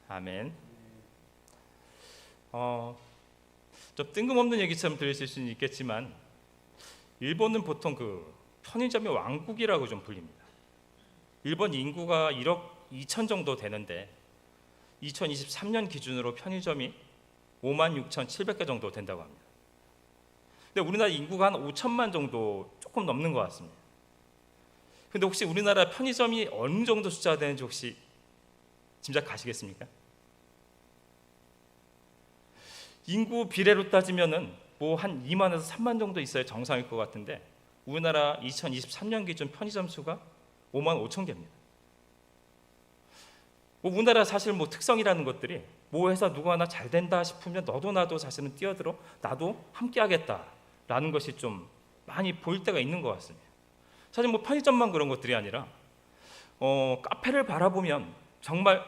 아멘. 좀 뜬금없는 얘기처럼 들리실 수는 있겠지만 일본은 보통 그 편의점의 왕국이라고 좀 불립니다. 일본 인구가 1억 2천 정도 되는데 2023년 기준으로 편의점이 56,700개 정도 된다고 합니다. 근데 우리나라 인구가 한 5천만 정도 조금 넘는 것 같습니다. 근데 혹시 우리나라 편의점이 어느 정도 숫자가 되는지 혹시 짐작가시겠습니까? 인구 비례로 따지면은 뭐 한 2만에서 3만 정도 있어야 정상일 것 같은데 우리나라 2023년 기준 편의점 수가 5만 5천 개입니다. 우리나라 사실 뭐 특성이라는 것들이 뭐 해서 누구 하나 잘 된다 싶으면 너도 나도 사실은 뛰어들어 나도 함께 하겠다라는 것이 좀 많이 보일 때가 있는 것 같습니다. 사실 뭐 편의점만 그런 것들이 아니라 카페를 바라보면 정말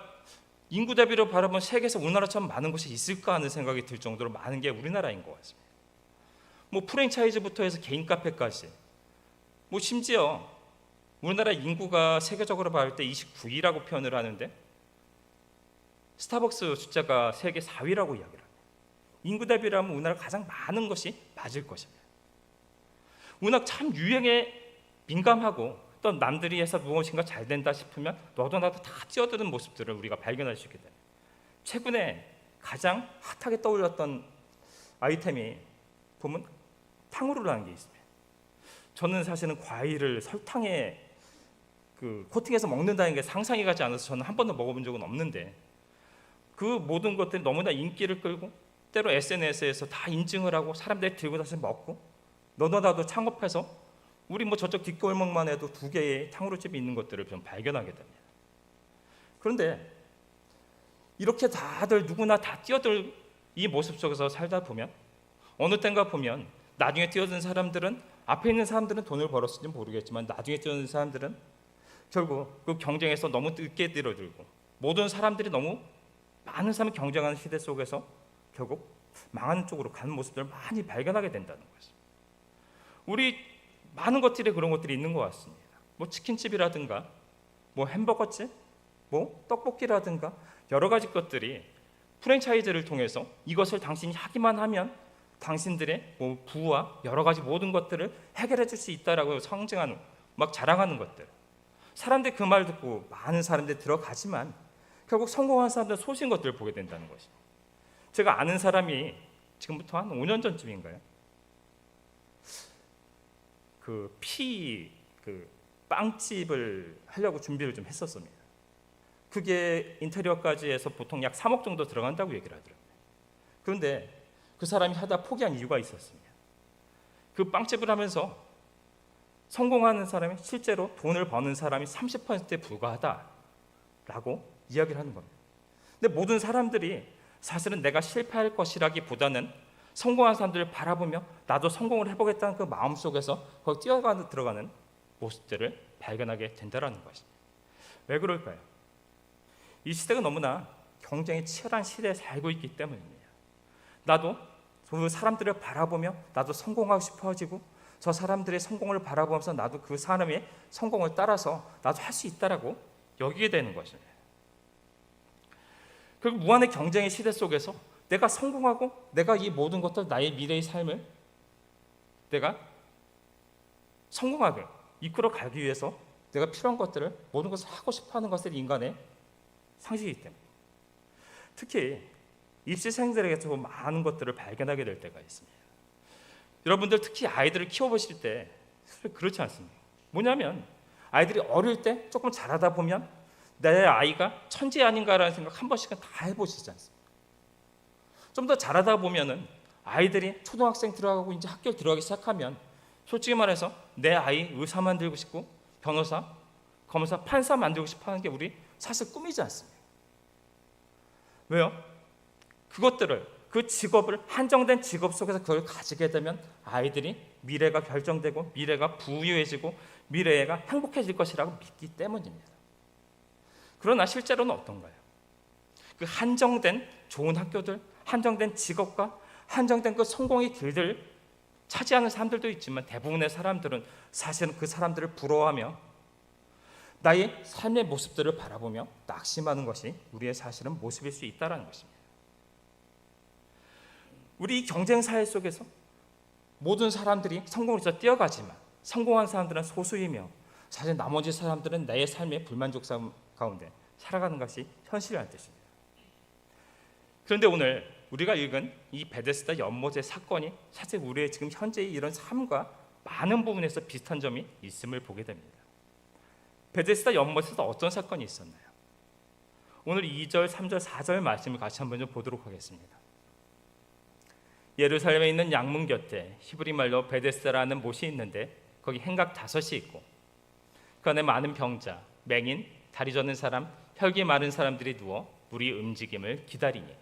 인구 대비로 바라보면 세계에서 우리나라처럼 많은 곳이 있을까 하는 생각이 들 정도로 많은 게 우리나라인 것 같습니다. 뭐 프랜차이즈부터 해서 개인 카페까지 뭐 심지어 우리나라 인구가 세계적으로 봤을 때 29위라고 표현을 하는데 스타벅스 숫자가 세계 4위라고 이야기를 합니다. 인구 대비라면 우리나라가 가장 많은 것이 맞을 것입니다. 워낙 참 유행에 민감하고 또 남들이 해서 무엇인가 잘 된다 싶으면 너도 나도 다 뛰어드는 모습들을 우리가 발견할 수 있게 됩니다. 최근에 가장 핫하게 떠올랐던 아이템이 보면 탕후루라는 게 있습니다. 저는 사실은 과일을 설탕에 코팅해서 먹는다는 게 상상이 가지 않아서 저는 한 번도 먹어본 적은 없는데 그 모든 것들이 너무나 인기를 끌고 때로 SNS에서 다 인증을 하고 사람들이 들고 다시 먹고 너도 나도 창업해서 우리 뭐 저쪽 뒷골목만 해도 2개의 탕후루집이 있는 것들을 좀 발견하게 됩니다. 그런데 이렇게 다들 누구나 다 뛰어들 이 모습 속에서 살다 보면 어느 때인가 보면 나중에 뛰어든 사람들은 앞에 있는 사람들은 돈을 벌었을지 모르겠지만 나중에 뛰어든 사람들은 결국 그 경쟁에서 너무 늦게 뛰어들고 모든 사람들이 너무 많은 사람이 경쟁하는 시대 속에서 결국 망하는 쪽으로 가는 모습들을 많이 발견하게 된다는 것이죠. 우리 많은 것들이 그런 것들이 있는 것 같습니다. 뭐 치킨집이라든가 뭐 햄버거집, 뭐 떡볶이라든가 여러 가지 것들이 프랜차이즈를 통해서 이것을 당신이 하기만 하면 당신들의 뭐 부와 여러 가지 모든 것들을 해결해 줄 수 있다라고 상징하는 막 자랑하는 것들. 사람들이 그 말 듣고 많은 사람들이 들어가지만 결국 성공한 사람들은 소신 것들을 보게 된다는 것이죠. 제가 아는 사람이 지금부터 한 5년 전쯤인가요? 빵집을 하려고 준비를 좀 했었습니다. 그게 인테리어까지 해서 보통 약 3억 정도 들어간다고 얘기를 하더라고요. 그런데 그 사람이 하다 포기한 이유가 있었습니다. 그 빵집을 하면서 성공하는 사람이 실제로 돈을 버는 사람이 30%에 불과하다라고 이야기를 하는 겁니다. 근데 모든 사람들이 사실은 내가 실패할 것이라기보다는 성공한 사람들을 바라보며 나도 성공을 해보겠다는 그 마음속에서 거기 들어가는 모습들을 발견하게 된다는 것입니다. 왜 그럴까요? 이 시대가 너무나 경쟁이 치열한 시대에 살고 있기 때문입니다. 나도 그 사람들을 바라보며 나도 성공하고 싶어지고 저 사람들의 성공을 바라보면서 나도 그 사람의 성공을 따라서 나도 할 수 있다라고 여기게 되는 것입니다. 그리고 무한의 경쟁의 시대 속에서 내가 성공하고 내가 이 모든 것들 나의 미래의 삶을 내가 성공하게 이끌어 가기 위해서 내가 필요한 것들을 모든 것을 하고 싶어하는 것들이 인간의 상식이기 때문에 특히 입시생들에게서 많은 것들을 발견하게 될 때가 있습니다. 여러분들 특히 아이들을 키워보실 때 그렇지 않습니다. 뭐냐면 아이들이 어릴 때 조금 자라다 보면 내 아이가 천재 아닌가라는 생각 한 번씩은 다 해보시지 않습니까? 좀 더 자라다 보면은 아이들이 초등학생 들어가고 이제 학교 들어가기 시작하면 솔직히 말해서 내 아이 의사 만들고 싶고 변호사, 검사, 판사 만들고 싶어하는 게 우리 사실 꿈이지 않습니까? 왜요? 그것들을 그 직업을 한정된 직업 속에서 그걸 가지게 되면 아이들이 미래가 결정되고 미래가 부유해지고 미래가 행복해질 것이라고 믿기 때문입니다. 그러나 실제로는 어떤가요? 그 한정된 좋은 학교들, 한정된 직업과 한정된 그 성공의 길들을 차지하는 사람들도 있지만 대부분의 사람들은 사실은 그 사람들을 부러워하며 나의 삶의 모습들을 바라보며 낙심하는 것이 우리의 사실은 모습일 수 있다는 것입니다. 우리 이 경쟁 사회 속에서 모든 사람들이 성공을 위해서 뛰어가지만 성공한 사람들은 소수이며 사실 나머지 사람들은 내 삶의 불만족감 가운데 살아가는 것이 현실이라는 뜻입니다. 그런데 오늘 우리가 읽은 이 베데스다 연못의 사건이 사실 우리의 지금 현재의 이런 삶과 많은 부분에서 비슷한 점이 있음을 보게 됩니다. 베데스다 연못에서 어떤 사건이 있었나요? 오늘 2절, 3절, 4절 말씀을 같이 한번 좀 보도록 하겠습니다. 예루살렘에 있는 양문 곁에 히브리 말로 베데스다라는 못이 있는데 거기 행각 5이 있고 그 안에 많은 병자, 맹인, 다리 젖는 사람, 혈기 마른 사람들이 누워 물이 움직임을 기다리니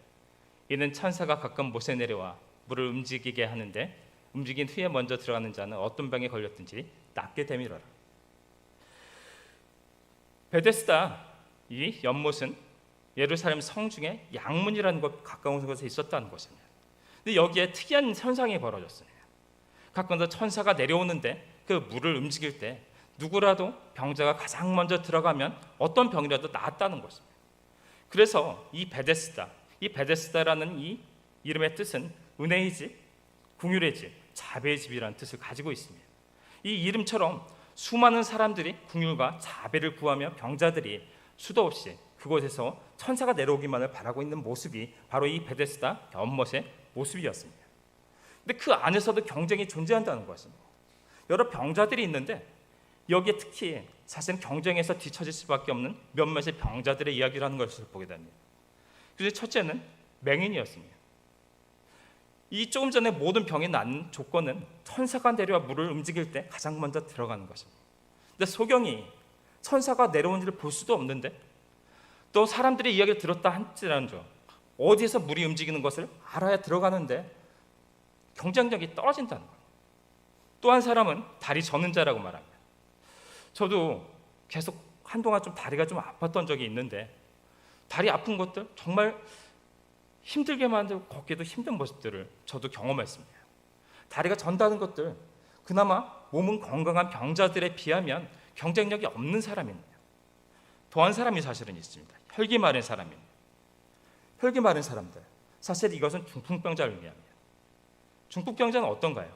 이는 천사가 가끔 못에 내려와 물을 움직이게 하는데 움직인 후에 먼저 들어가는 자는 어떤 병에 걸렸든지 낫게 되밀어라. 베데스다 이 연못은 예루살렘 성 중에 양문이라는 곳 가까운 곳에 있었다는 것입니다. 근데 여기에 특이한 현상이 벌어졌습니다. 가끔도 천사가 내려오는데 그 물을 움직일 때 누구라도 병자가 가장 먼저 들어가면 어떤 병이라도 나았다는 것입니다. 그래서 이 베데스다라는 이 이름의 뜻은 은혜의 집, 긍휼의 집, 자비의 집이라는 뜻을 가지고 있습니다. 이 이름처럼 수많은 사람들이 긍휼과 자비를 구하며 병자들이 수도 없이 그곳에서 천사가 내려오기만을 바라고 있는 모습이 바로 이 베데스다 연못의 모습이었습니다. 근데 그 안에서도 경쟁이 존재한다는 것입니다. 여러 병자들이 있는데 여기에 특히 사실은 경쟁에서 뒤처질 수밖에 없는 몇몇의 병자들의 이야기라는 것을 보게 됩니다. 그래서 첫째는 맹인이었습니다. 이 조금 전에 모든 병이 난 조건은 천사가 내려와 물을 움직일 때 가장 먼저 들어가는 것입니다. 근데 소경이 천사가 내려오는지를 볼 수도 없는데 또 사람들의 이야기를 들었다 할지라도 어디에서 물이 움직이는 것을 알아야 들어가는데 경쟁력이 떨어진다는 거예요. 또 한 사람은 다리 젖는 자라고 말합니다. 저도 계속 한동안 좀 다리가 좀 아팠던 적이 있는데 다리 아픈 것들 정말 힘들게 만들고 걷기도 힘든 모습들을 저도 경험했습니다. 다리가 전다는 것들 그나마 몸은 건강한 병자들에 비하면 경쟁력이 없는 사람입니다. 더한 사람이 사실은 있습니다. 혈기 마른 사람입니다. 혈기 마른 사람들 사실 이것은 중풍병자를 의미합니다. 중풍병자는 어떤가요?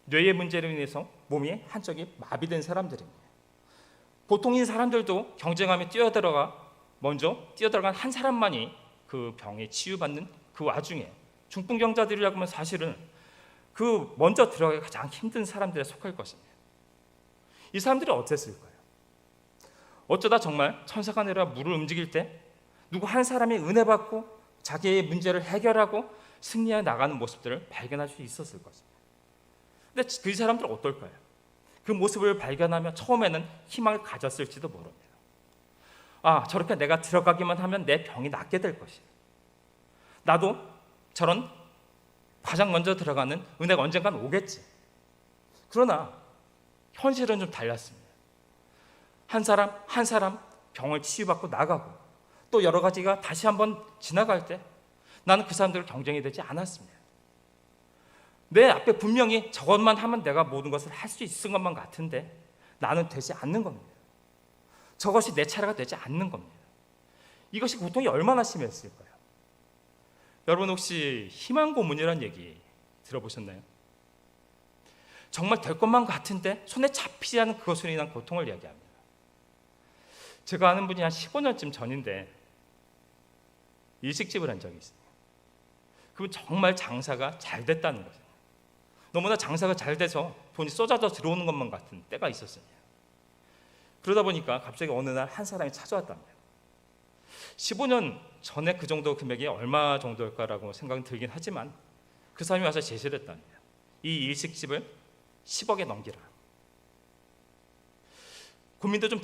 뇌의 문제로 인해서 몸이 한쪽이 마비된 사람들입니다. 보통인 사람들도 경쟁하며 먼저 뛰어들어간 한 사람만이 그 병에 치유받는 그 와중에 중풍병자들이라고 하면 사실은 그 먼저 들어가기 가장 힘든 사람들에 속할 것입니다. 이 사람들이 어땠을까요? 어쩌다 정말 천사가 내려와 물을 움직일 때 누구 한 사람이 은혜 받고 자기의 문제를 해결하고 승리해 나가는 모습들을 발견할 수 있었을 것입니다. 근데 그 사람들은 어떨까요? 그 모습을 발견하며 처음에는 희망을 가졌을지도 모릅니다. 저렇게 내가 들어가기만 하면 내 병이 낫게 될 것이야. 나도 저런 가장 먼저 들어가는 은혜가 언젠간 오겠지. 그러나 현실은 좀 달랐습니다. 한 사람 병을 치유받고 나가고 또 여러 가지가 다시 한번 지나갈 때 나는 그 사람들을 경쟁이 되지 않았습니다. 내 앞에 분명히 저것만 하면 내가 모든 것을 할 수 있을 것만 같은데 나는 되지 않는 겁니다. 저것이 내 차례가 되지 않는 겁니다. 이것이 고통이 얼마나 심했을까요? 여러분 혹시 희망 고문이라는 얘기 들어보셨나요? 정말 될 것만 같은데 손에 잡히지 않은 그것으로 인한 고통을 이야기합니다. 제가 아는 분이 한 15년쯤 전인데 일식집을 한 적이 있어요. 그분 정말 장사가 잘 됐다는 거죠. 너무나 장사가 잘 돼서 돈이 쏟아져 들어오는 것만 같은 때가 있었습니다. 그러다 보니까 갑자기 어느 날 한 사람이 찾아왔답니다. 15년 전에 그 정도 금액이 얼마 정도일까라고 생각이 들긴 하지만 그 사람이 와서 제시를 했답니다. 이 일식집을 10억에 넘기라. 고민도 좀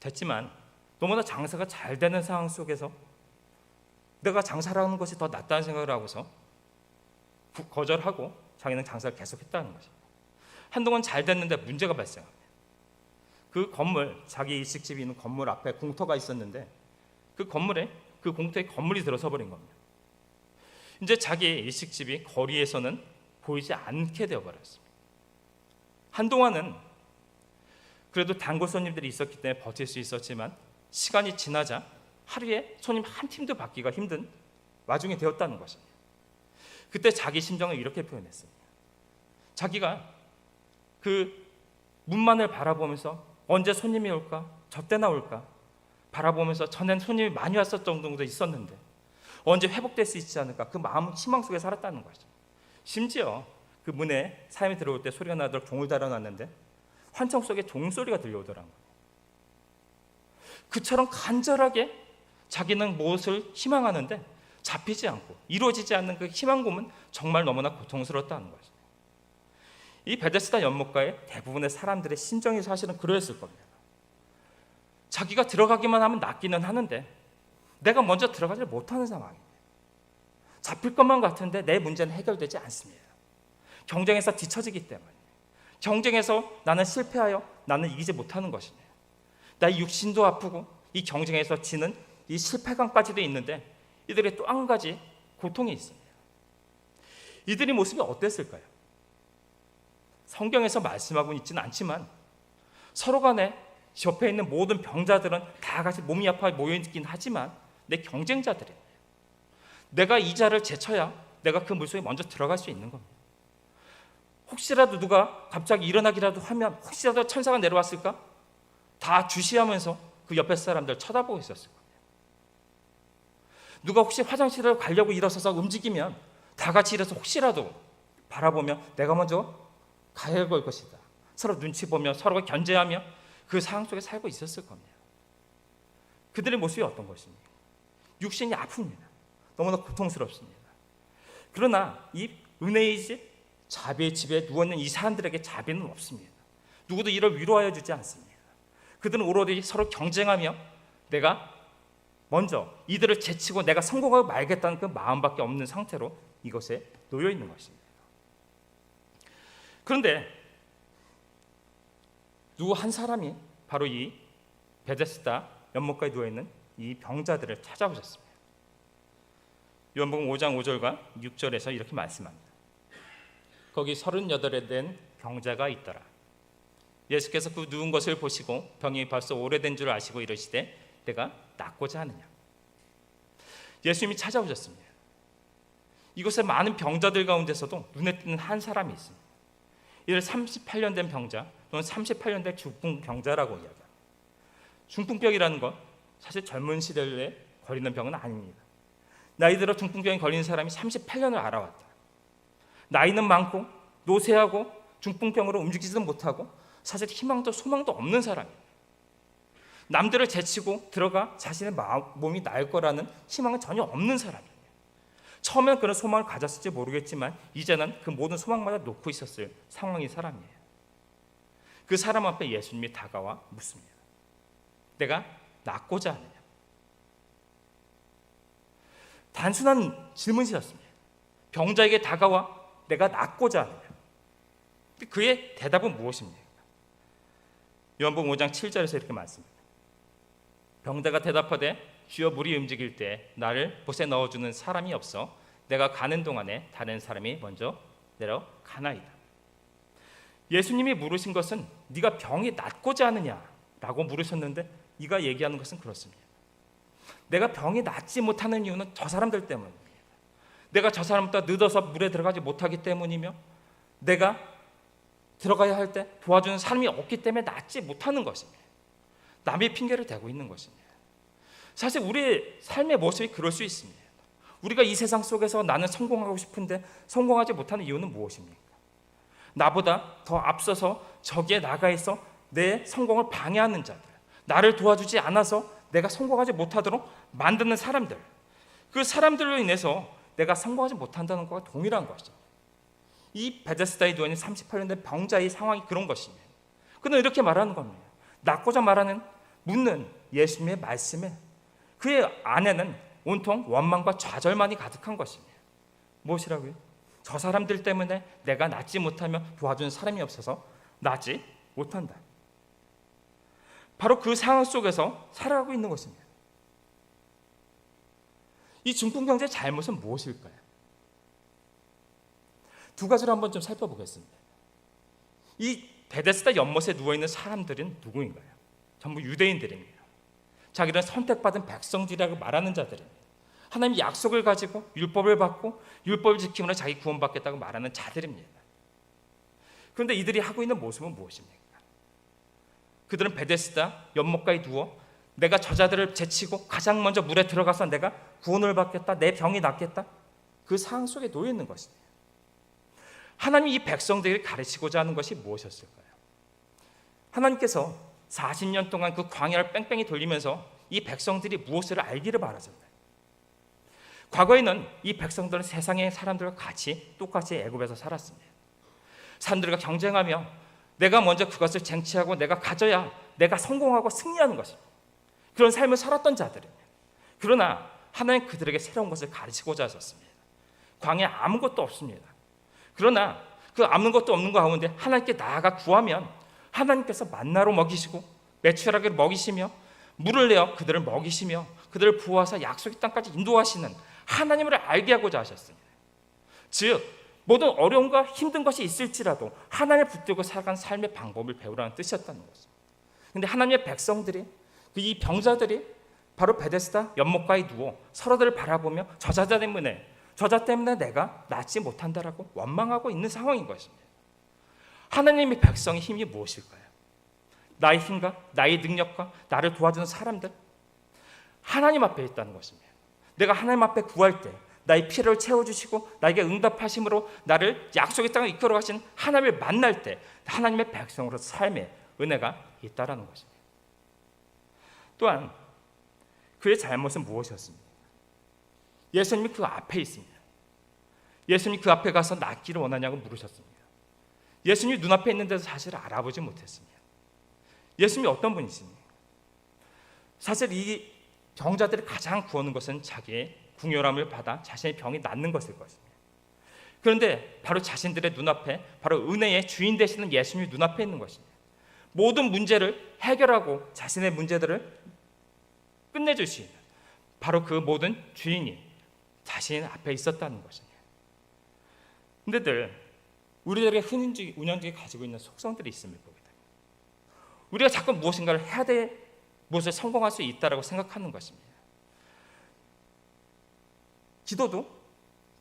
됐지만 너무나 장사가 잘 되는 상황 속에서 내가 장사를 하는 것이 더 낫다는 생각을 하고서 거절하고 자기는 장사를 계속했다는 것입니다. 한동안 잘 됐는데 문제가 발생합니다. 그 건물, 자기 일식집이 있는 건물 앞에 공터가 있었는데 그 공터에 건물이 들어서 버린 겁니다. 이제 자기 일식집이 거리에서는 보이지 않게 되어버렸습니다. 한동안은 그래도 단골 손님들이 있었기 때문에 버틸 수 있었지만 시간이 지나자 하루에 손님 한 팀도 받기가 힘든 와중에 되었다는 것입니다. 그때 자기 심정을 이렇게 표현했습니다. 자기가 그 문만을 바라보면서 언제 손님이 올까? 저 때나 올까? 바라보면서 전엔 손님이 많이 왔었던 정도도 있었는데 언제 회복될 수 있지 않을까? 그 마음 희망 속에 살았다는 거죠. 심지어 그 문에 사람이 들어올 때 소리가 나도록 종을 달아놨는데 환청 속에 종소리가 들려오더라고요. 그처럼 간절하게 자기는 무엇을 희망하는데 잡히지 않고 이루어지지 않는 그 희망고문 정말 너무나 고통스러웠다는 거죠. 이 베데스다 연못가의 대부분의 사람들의 심정이 사실은 그러했을 겁니다. 자기가 들어가기만 하면 낫기는 하는데 내가 먼저 들어가지 못하는 상황입니다. 잡힐 것만 같은데 내 문제는 해결되지 않습니다. 경쟁에서 뒤처지기 때문에, 경쟁에서 나는 실패하여 나는 이기지 못하는 것입니다. 나의 육신도 아프고 이 경쟁에서 지는 이 실패감까지도 있는데 이들의 또 한 가지 고통이 있습니다. 이들의 모습이 어땠을까요? 성경에서 말씀하고 있지는 않지만 서로 간에 옆에 있는 모든 병자들은 다 같이 몸이 아파 모여있긴 하지만 내 경쟁자들이에요. 내가 이 자를 제쳐야 내가 그 물속에 먼저 들어갈 수 있는 겁니다. 혹시라도 누가 갑자기 일어나기라도 하면 혹시라도 천사가 내려왔을까? 다 주시하면서 그 옆에 사람들 쳐다보고 있었을 겁니다. 누가 혹시 화장실을 가려고 일어서서 움직이면 다 같이 일어서 혹시라도 바라보며 내가 먼저 가야 할 것이다. 서로 눈치 보며 서로가 견제하며 그 상황 속에 살고 있었을 겁니다. 그들의 모습이 어떤 것입니까? 육신이 아픕니다. 너무나 고통스럽습니다. 그러나 이 은혜의 집, 자비의 집에 누워있는 이 사람들에게 자비는 없습니다. 누구도 이를 위로하여 주지 않습니다. 그들은 오로지 서로 경쟁하며 내가 먼저 이들을 제치고 내가 성공하고 말겠다는 그 마음밖에 없는 상태로 이것에 놓여 있는 것입니다. 그런데 누구 한 사람이 바로 이 베데스다 연못가에 누워 있는 이 병자들을 찾아오셨습니다. 요한복음 5장 5절과 6절에서 이렇게 말씀합니다. 거기 38에 된 병자가 있더라. 예수께서 그 누운 것을 보시고 병이 벌써 오래된 줄 아시고 이르시되 내가 낫고자 하느냐. 예수님이 찾아오셨습니다. 이곳에 많은 병자들 가운데서도 눈에 띄는 한 사람이 있습니다. 이를 38년 된 병자 또는 38년 된 중풍병자라고 이야기합니다. 중풍병이라는 건 사실 젊은 시대에 걸리는 병은 아닙니다. 나이 들어 중풍병에 걸리는 사람이 38년을 알아왔다. 나이는 많고 노쇠하고 중풍병으로 움직이지도 못하고 사실 희망도 소망도 없는 사람이에요. 남들을 제치고 들어가 자신의 몸이 나을 거라는 희망은 전혀 없는 사람이에요. 처음엔 그런 소망을 가졌을지 모르겠지만 이제는 그 모든 소망마다 놓고 있었을 상황인 사람이에요. 그 사람 앞에 예수님이 다가와 묻습니다. 내가 낫고자 하느냐? 단순한 질문이었습니다. 병자에게 다가와 내가 낫고자 하느냐? 그의 대답은 무엇입니까? 요한복음 5장 7절에서 이렇게 말씀합니다. 병자가 대답하되 주여 물이 움직일 때 나를 못에 넣어주는 사람이 없어 내가 가는 동안에 다른 사람이 먼저 내려가나이다. 예수님이 물으신 것은 네가 병이 낫고자 하느냐라고 물으셨는데 이가 얘기하는 것은 그렇습니다. 내가 병이 낫지 못하는 이유는 저 사람들 때문입니다. 내가 저 사람보다 늦어서 물에 들어가지 못하기 때문이며 내가 들어가야 할 때 도와주는 사람이 없기 때문에 낫지 못하는 것입니다. 남의 핑계를 대고 있는 것입니다. 사실 우리의 삶의 모습이 그럴 수 있습니다. 우리가 이 세상 속에서 나는 성공하고 싶은데 성공하지 못하는 이유는 무엇입니까? 나보다 더 앞서서 저기에 나가 있어 내 성공을 방해하는 자들, 나를 도와주지 않아서 내가 성공하지 못하도록 만드는 사람들, 그 사람들로 인해서 내가 성공하지 못한다는 것과 동일한 것이죠. 이 베데스다에 누워 있는 38년 된 병자의 상황이 그런 것입니다. 그는 이렇게 말하는 겁니다. 낫고자 말하는 묻는 예수님의 말씀에 그의 안에는 온통 원망과 좌절만이 가득한 것입니다. 무엇이라고요? 저 사람들 때문에 내가 낫지 못하면 도와주는 사람이 없어서 낫지 못한다. 바로 그 상황 속에서 살아가고 있는 것입니다. 이 중풍병자의 잘못은 무엇일까요? 두 가지를 한번 좀 살펴보겠습니다. 이 베데스다 연못에 누워있는 사람들은 누구인가요? 전부 유대인들입니다. 자기는 선택받은 백성들이라고 말하는 자들입니다. 하나님의 약속을 가지고 율법을 받고 율법을 지킴으로 자기 구원받겠다고 말하는 자들입니다. 그런데 이들이 하고 있는 모습은 무엇입니까? 그들은 베데스다 연못가에 누워 내가 저자들을 제치고 가장 먼저 물에 들어가서 내가 구원을 받겠다, 내 병이 낫겠다, 그 상황 속에 놓여 있는 것입니다. 하나님이 이 백성들을 가르치고자 하는 것이 무엇이었을까요? 하나님께서 40년 동안 그 광야를 뺑뺑이 돌리면서 이 백성들이 무엇을 알기를 바라셨나요? 과거에는 이 백성들은 세상의 사람들과 같이 똑같이 애굽에서 살았습니다. 사람들과 경쟁하며 내가 먼저 그것을 쟁취하고 내가 가져야 내가 성공하고 승리하는 것입니다. 그런 삶을 살았던 자들입니다. 그러나 하나님 그들에게 새로운 것을 가르치고자 하셨습니다. 광야에 아무것도 없습니다. 그러나 그 아무것도 없는 가운데 하나님께 나아가 구하면 하나님께서 만나로 먹이시고 메추라기를 먹이시며 물을 내어 그들을 먹이시며 그들을 부어서 약속의 땅까지 인도하시는 하나님을 알게 하고자 하셨습니다. 즉 모든 어려움과 힘든 것이 있을지라도 하나님을 붙들고 살아가는 삶의 방법을 배우라는 뜻이었다는 것입니다. 그런데 하나님의 백성들이 이 병자들이 바로 베데스다 연못가에 누워 서로들을 바라보며 저자 때문에 내가 낫지 못한다라고 원망하고 있는 상황인 것입니다. 하나님의 백성의 힘이 무엇일까요? 나의 힘과 나의 능력과 나를 도와주는 사람들, 하나님 앞에 있다는 것입니다. 내가 하나님 앞에 구할 때 나의 필요를 채워주시고 나에게 응답하심으로 나를 약속의 땅에 이끌어 가신 하나님을 만날 때 하나님의 백성으로서 삶의 은혜가 있다라는 것입니다. 또한 그의 잘못은 무엇이었습니까? 예수님이 그 앞에 있습니다. 예수님이 그 앞에 가서 낫기를 원하냐고 물으셨습니다. 예수님이 눈앞에 있는 데서 사실 알아보지 못했습니다. 예수님이 어떤 분이십니까? 사실 이 병자들이 가장 구하는 것은 자기의 궁혈함을 받아 자신의 병이 낫는 것일 것입니다. 그런데 바로 자신들의 눈앞에 바로 은혜의 주인 되시는 예수님이 눈앞에 있는 것입니다. 모든 문제를 해결하고 자신의 문제들을 끝내주시는 바로 그 모든 주인이 자신 앞에 있었다는 것입니다. 근데 우리들에게 흔히 운영적이 가지고 있는 속성들이 있음을 보게 됩니다. 우리가 자꾸 무엇인가를 해야 돼, 무엇을 성공할 수 있다라고 생각하는 것입니다. 기도도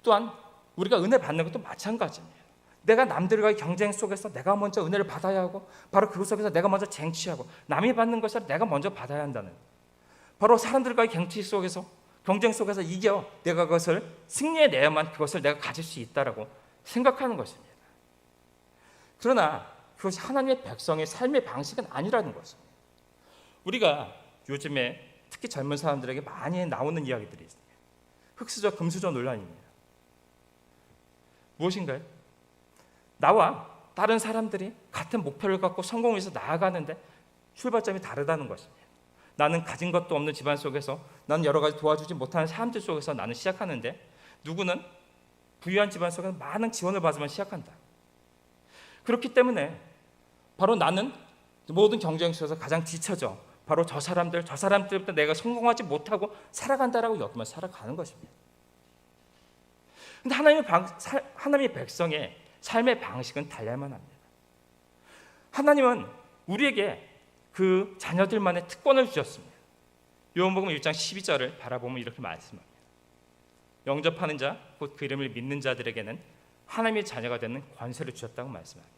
또한 우리가 은혜 받는 것도 마찬가지입니다. 내가 남들과의 경쟁 속에서 내가 먼저 은혜를 받아야 하고 바로 그것 속에서 내가 먼저 쟁취하고 남이 받는 것을 내가 먼저 받아야 한다는 바로 사람들과의 경쟁 속에서 이겨 내가 그것을 승리해내야만 그것을 내가 가질 수 있다라고 생각하는 것입니다. 그러나 그것이 하나님의 백성의 삶의 방식은 아니라는 것입니다. 우리가 요즘에 특히 젊은 사람들에게 많이 나오는 이야기들이 있습니다. 흑수저 금수저 논란입니다. 무엇인가요? 나와 다른 사람들이 같은 목표를 갖고 성공을 위해서 나아가는데 출발점이 다르다는 것입니다. 나는 가진 것도 없는 집안 속에서 나는 여러 가지 도와주지 못하는 사람들 속에서 나는 시작하는데 누구는 부유한 집안 속에서 많은 지원을 받으면 시작한다. 그렇기 때문에 바로 나는 모든 경쟁 속에서 가장 뒤처져 바로 저 사람들부터 내가 성공하지 못하고 살아간다라고 여기면 살아가는 것입니다. 그런데 하나님의 백성의 삶의 방식은 달라야만 합니다. 하나님은 우리에게 그 자녀들만의 특권을 주셨습니다. 요한복음 1장 12절을 바라보면 이렇게 말씀합니다. 영접하는 자, 곧 그 이름을 믿는 자들에게는 하나님의 자녀가 되는 권세를 주셨다고 말씀합니다.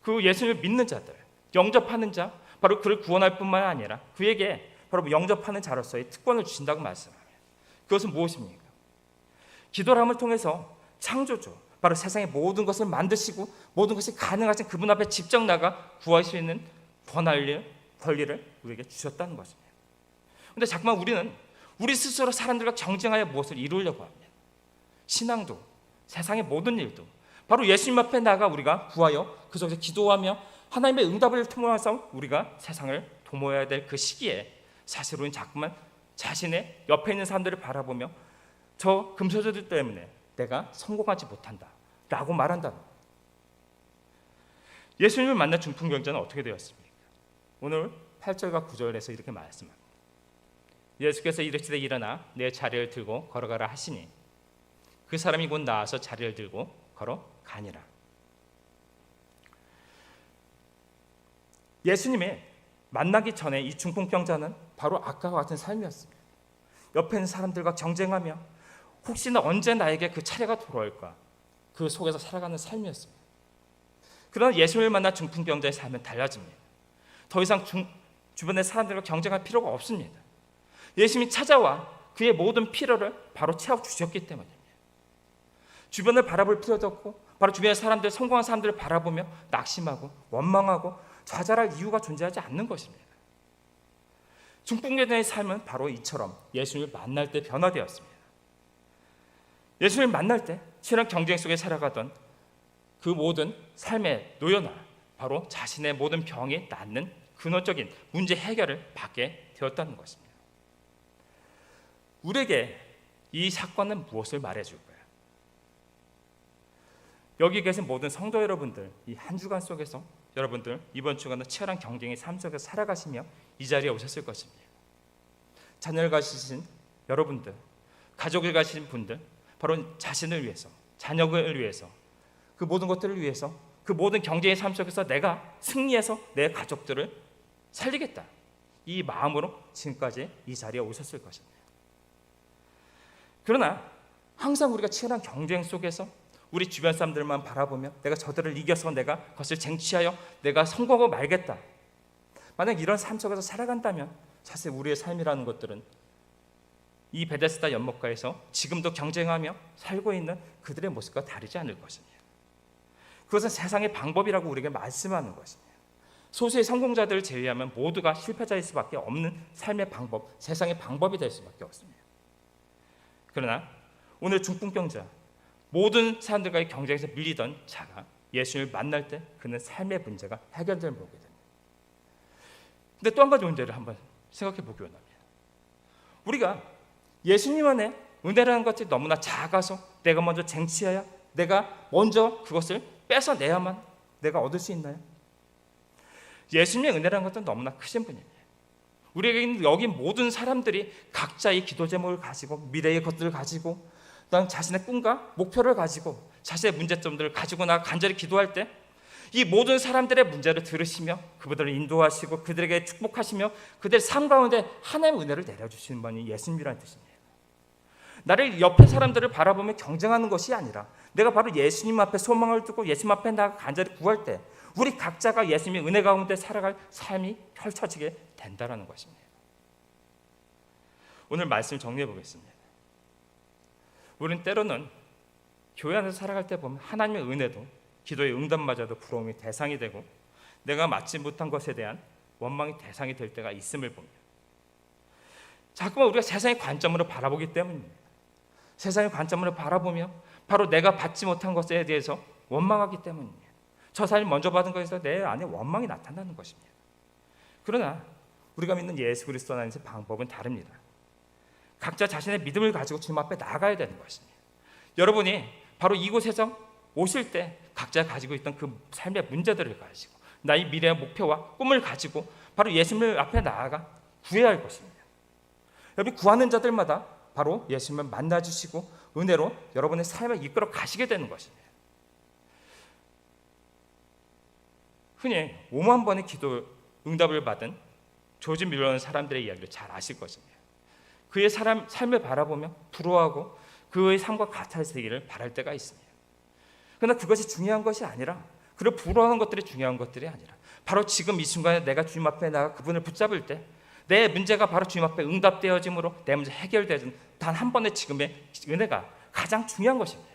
그 예수님을 믿는 자들, 영접하는 자, 바로 그를 구원할 뿐만 아니라 그에게 바로 영접하는 자로서의 특권을 주신다고 말씀합니다. 그것은 무엇입니까? 기도함을 통해서 창조주, 바로 세상의 모든 것을 만드시고 모든 것이 가능하신 그분 앞에 직접 나가 구할 수 있는 권리를 우리에게 주셨다는 것입니다. 그런데 자꾸만 우리는 우리 스스로 사람들과 경쟁하여 무엇을 이루려고 합니다. 신앙도 세상의 모든 일도 바로 예수님 앞에 나가 우리가 구하여 그 속에서 기도하며 하나님의 응답을 통해서 우리가 세상을 도모해야 될 그 시기에 사실 우리는 자꾸만 자신의 옆에 있는 사람들을 바라보며 저 금수저들 때문에 내가 성공하지 못한다 라고 말한다. 예수님을 만난 중풍병자는 어떻게 되었습니까? 오늘 8절과 9절에서 이렇게 말씀합니다. 예수께서 이르시되 일어나 내 자리를 들고 걸어가라 하시니 그 사람이 곧 나와서 자리를 들고 걸어가니라. 예수님이 만나기 전에 이 중풍병자는 바로 아까와 같은 삶이었습니다. 옆에 있는 사람들과 경쟁하며 혹시나 언제 나에게 그 차례가 돌아올까, 그 속에서 살아가는 삶이었습니다. 그러나 예수님을 만난 중풍병자의 삶은 달라집니다. 더 이상 주변의 사람들과 경쟁할 필요가 없습니다. 예수님이 찾아와 그의 모든 필요를 바로 채워주셨기 때문입니다. 주변을 바라볼 필요도 없고 바로 주변의 사람들, 성공한 사람들을 바라보며 낙심하고 원망하고 좌절할 이유가 존재하지 않는 것입니다. 중풍병자의 삶은 바로 이처럼 예수님을 만날 때 변화되었습니다. 예수님을 만날 때 치열한 경쟁 속에 살아가던 그 모든 삶의 노여나 바로 자신의 모든 병이 낫는 근원적인 문제 해결을 받게 되었다는 것입니다. 우리에게 이 사건은 무엇을 말해줄까요? 여기 계신 모든 성도 여러분들, 이 한 주간 속에서 여러분들 이번 주간은 치열한 경쟁의 삶 속에서 살아가시며 이 자리에 오셨을 것입니다. 자녀를 가지신 여러분들, 가족을 가진 분들, 바로 자신을 위해서, 자녀를 위해서, 그 모든 것들을 위해서, 그 모든 경쟁의 삶 속에서 내가 승리해서 내 가족들을 살리겠다, 이 마음으로 지금까지 이 자리에 오셨을 것입니다. 그러나 항상 우리가 치열한 경쟁 속에서 우리 주변 사람들만 바라보며 내가 저들을 이겨서 내가 그것을 쟁취하여 내가 성공하고 말겠다, 만약 이런 삶 속에서 살아간다면 사실 우리의 삶이라는 것들은 이 베데스다 연못가에서 지금도 경쟁하며 살고 있는 그들의 모습과 다르지 않을 것입니다. 그것은 세상의 방법이라고 우리에게 말씀하는 것입니다. 소수의 성공자들을 제외하면 모두가 실패자일 수밖에 없는 삶의 방법, 세상의 방법이 될 수밖에 없습니다. 그러나 오늘 중풍병자, 모든 사람들과의 경쟁에서 밀리던 자가 예수님을 만날 때 그는 삶의 문제가 해결될 보게 됩니다. 근데 또 한 가지 문제를 한번 생각해 보기 원합니다. 우리가 예수님 안에 은혜라는 것이 너무나 작아서 내가 먼저 쟁취해야, 내가 먼저 그것을 뺏어내야만 내가 얻을 수 있나요? 예수님의 은혜라는 것은 너무나 크신 분입니다. 우리에게 여기 모든 사람들이 각자의 기도 제목을 가지고 미래의 것들을 가지고 또한 자신의 꿈과 목표를 가지고 자신의 문제점들을 가지고 나가 간절히 기도할 때 이 모든 사람들의 문제를 들으시며 그분들을 인도하시고 그들에게 축복하시며 그들의 삶 가운데 하나님의 은혜를 내려주시는 분이 예수님이라는 뜻입니다. 나를 옆에 사람들을 바라보며 경쟁하는 것이 아니라 내가 바로 예수님 앞에 소망을 두고 예수님 앞에 나가 간절히 구할 때 우리 각자가 예수님의 은혜 가운데 살아갈 삶이 펼쳐지게 된다는 것입니다. 오늘 말씀 정리해 보겠습니다. 우리는 때로는 교회 안에서 살아갈 때 보면 하나님의 은혜도 기도의 응답마저도 부러움이 대상이 되고 내가 맞지 못한 것에 대한 원망이 대상이 될 때가 있음을 봅니다. 자꾸만 우리가 세상의 관점으로 바라보기 때문입니다. 세상의 관점으로 바라보며 바로 내가 받지 못한 것에 대해서 원망하기 때문입니다. 저 사람이 먼저 받은 것에서 내 안에 원망이 나타나는 것입니다. 그러나 우리가 믿는 예수 그리스도 안에서의 방법은 다릅니다. 각자 자신의 믿음을 가지고 주님 앞에 나아가야 되는 것입니다. 여러분이 바로 이곳에서 오실 때 각자 가지고 있던 그 삶의 문제들을 가지고 나의 미래의 목표와 꿈을 가지고 바로 예수님 앞에 나아가 구해야 할 것입니다. 여러분 구하는 자들마다 바로 예수님을 만나주시고 은혜로 여러분의 삶을 이끌어 가시게 되는 것입니다. 흔히 5만 번의 기도 응답을 받은 조지 밀러라는 사람들의 이야기를 잘 아실 것입니다. 그의 삶을 바라보며 부러워하고 그의 삶과 같아지기를 바랄 때가 있습니다. 그러나 그것이 중요한 것이 아니라, 그를 부러워하는 것들이 중요한 것들이 아니라 바로 지금 이 순간에 내가 주님 앞에 나가 그분을 붙잡을 때 내 문제가 바로 주님 앞에 응답되어짐으로 내 문제 해결되는 단 한 번의 지금의 은혜가 가장 중요한 것입니다.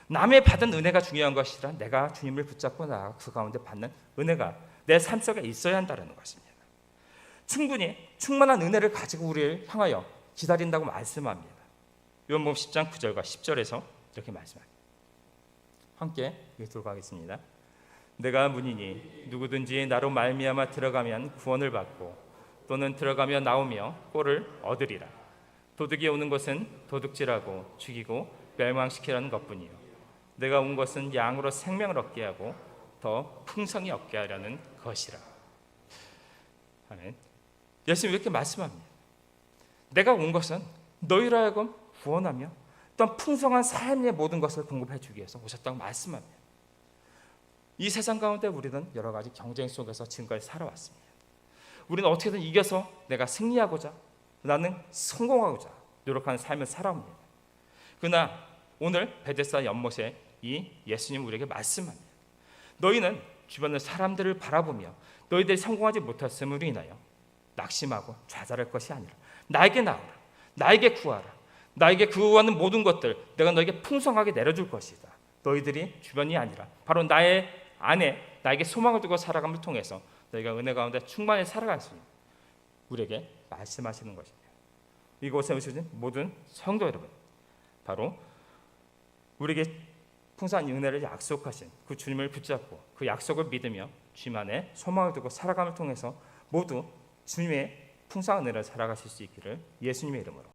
남의 받은 은혜가 중요한 것이 아니라 내가 주님을 붙잡고 나가 그 가운데 받는 은혜가 내 삶 속에 있어야 한다는 것입니다. 충분히 충만한 은혜를 가지고 우리를 향하여 기다린다고 말씀합니다. 요한복음 10장 9절과 10절에서 이렇게 말씀합니다. 함께 읽도록 하겠습니다. 내가 문이니 누구든지 나로 말미암아 들어가면 구원을 받고 또는 들어가며 나오며 꼴을 얻으리라. 도둑이 오는 것은 도둑질하고 죽이고 멸망시키라는 것뿐이요 내가 온 것은 양으로 생명을 얻게 하고 더 풍성히 얻게 하려는 것이라. 아멘. 예수님이 이렇게 말씀합니다. 내가 온 것은 너희로 하여금 구원하며 또한 풍성한 삶의 모든 것을 공급해 주기 위해서 오셨다고 말씀합니다. 이 세상 가운데 우리는 여러 가지 경쟁 속에서 지금까지 살아왔습니다. 우리는 어떻게든 이겨서 내가 승리하고자, 나는 성공하고자 노력하는 삶을 살아옵니다. 그러나 오늘 베데스다 연못에 이 예수님 우리에게 말씀합니다. 너희는 주변의 사람들을 바라보며 너희들이 성공하지 못했음으로 인하여 낙심하고 좌절할 것이 아니라 나에게 나오라, 나에게 구하라. 나에게 구하는 모든 것들 내가 너에게 풍성하게 내려줄 것이다. 너희들이 주변이 아니라 바로 나의 안에 나에게 소망을 두고 살아감을 통해서 너희가 은혜 가운데 충만히 살아갈 수 있는 우리에게 말씀하시는 것입니다. 이곳에 오신 모든 성도 여러분, 바로 우리에게 풍성한 은혜를 약속하신 그 주님을 붙잡고 그 약속을 믿으며 주님 안에 소망을 두고 살아감을 통해서 모두 주님의 풍성한 은혜를 살아가실 수 있기를 예수님의 이름으로